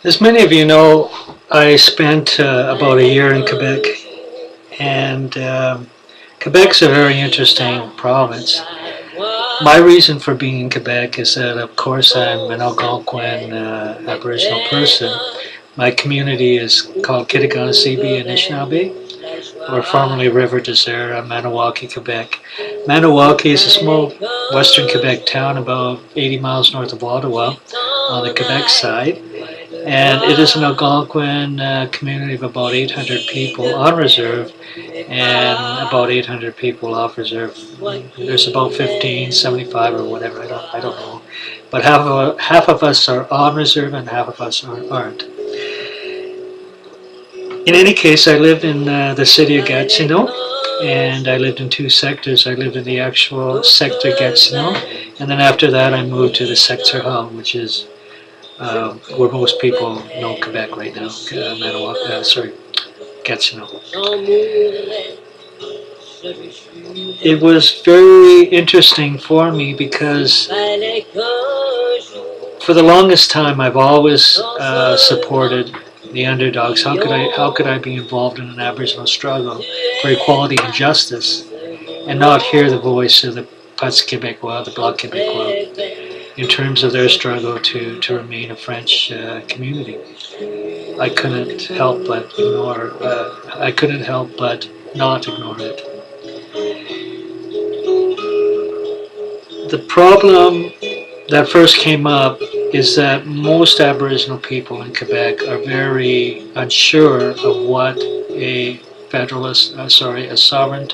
As many of you know, I spent about a year in Quebec, and Quebec's a very interesting province. My reason for being in Quebec is that, of course, I'm an Algonquin Aboriginal person. My community is called Kittikanaseebee Anishinaabe, or formerly River Desert, Maniwaki, Quebec. Maniwaki is a small western Quebec town about 80 miles north of Ottawa on the Quebec side. And it is an Algonquin community of about 800 people on reserve and about 800 people off reserve. There's about 15, 75 or whatever, I don't know. But half of us are on reserve and half of us aren't. In any case, I lived in the city of Gatineau, and I lived in two sectors. I lived in the actual sector Gatineau, and then after that I moved to the sector hub, which is where most people know Quebec right now, Gatineau. It was very interesting for me because for the longest time I've always supported the underdogs. How could I be involved in an Aboriginal struggle for equality and justice and not hear the voice of the Pats Québécois, the Bloc Québécois, in terms of their struggle to remain a French community? I couldn't help but ignore. I couldn't help but not ignore it. The problem that first came up is that most Aboriginal people in Quebec are very unsure of what a a sovereign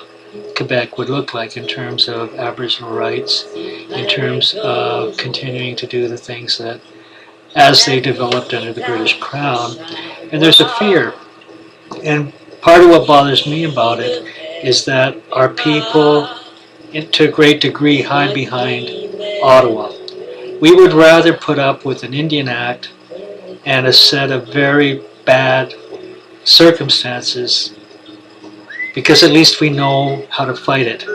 Quebec would look like in terms of Aboriginal rights, in terms of continuing to do the things that as they developed under the British Crown. And there's a fear. And part of what bothers me about it is that our people, to a great degree, hide behind Ottawa. We would rather put up with an Indian Act and a set of very bad circumstances because at least we know how to fight it.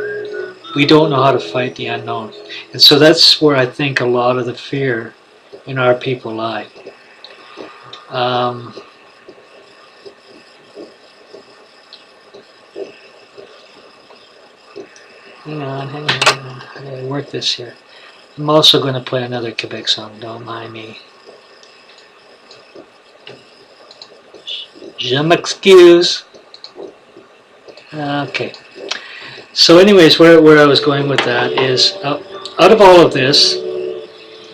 We don't know how to fight the unknown. And so that's where I think a lot of the fear in our people lie. Um, hang on. I gotta work this here. I'm also going to play another Quebec song, don't mind me. Je m'excuse. Okay. So anyways, where I was going with that is, out of all of this,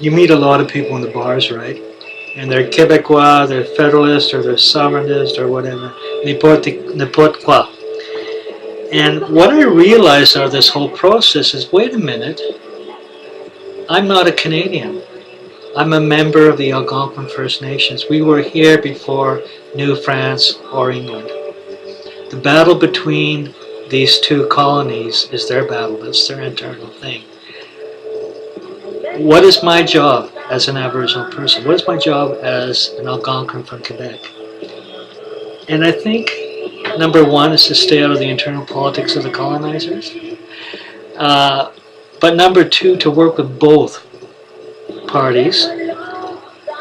you meet a lot of people in the bars, right? And they're Quebecois, they're Federalist, or they're Sovereigntist, or whatever. N'importe quoi. And what I realized out of this whole process is, wait a minute, I'm not a Canadian. I'm a member of the Algonquin First Nations. We were here before New France or England. The battle between these two colonies is their battle. That's their internal thing. What is my job as an Aboriginal person? What is my job as an Algonquin from Quebec? And I think number one is to stay out of the internal politics of the colonizers. But number two, to work with both parties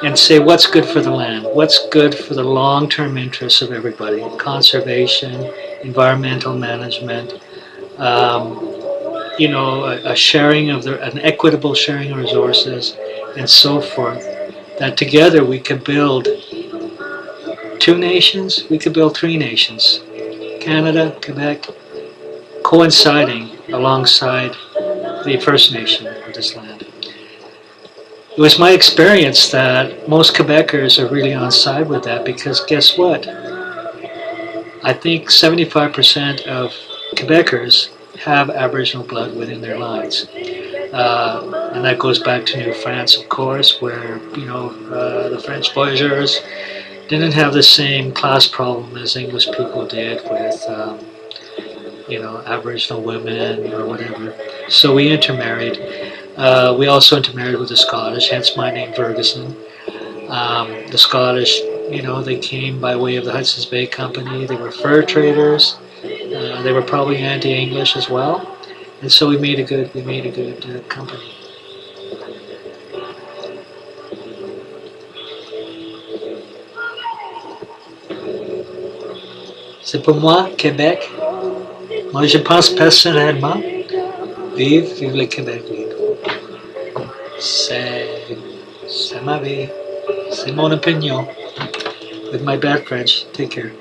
and say what's good for the land, what's good for the long-term interests of everybody, conservation, environmental management, a sharing of an equitable sharing of resources, and so forth. That together we could build two nations, we could build three nations, Canada, Quebec, coinciding alongside the First Nation of this land. It was my experience that most Quebecers are really on side with that because guess what? I think 75% of Quebecers have Aboriginal blood within their lines. And that goes back to New France, of course, where, the French voyageurs didn't have the same class problem as English people did with, Aboriginal women or whatever. So we intermarried. We also intermarried with the Scottish, hence my name Ferguson. The Scottish, they came by way of the Hudson's Bay Company. They were fur traders. They were probably anti-English as well, and so we made a good company. C'est pour moi, Québec. Moi, je pense personnellement, vive le Québec libre. C'est, c'est ma vie. C'est mon opinion. With my bad French. Take care.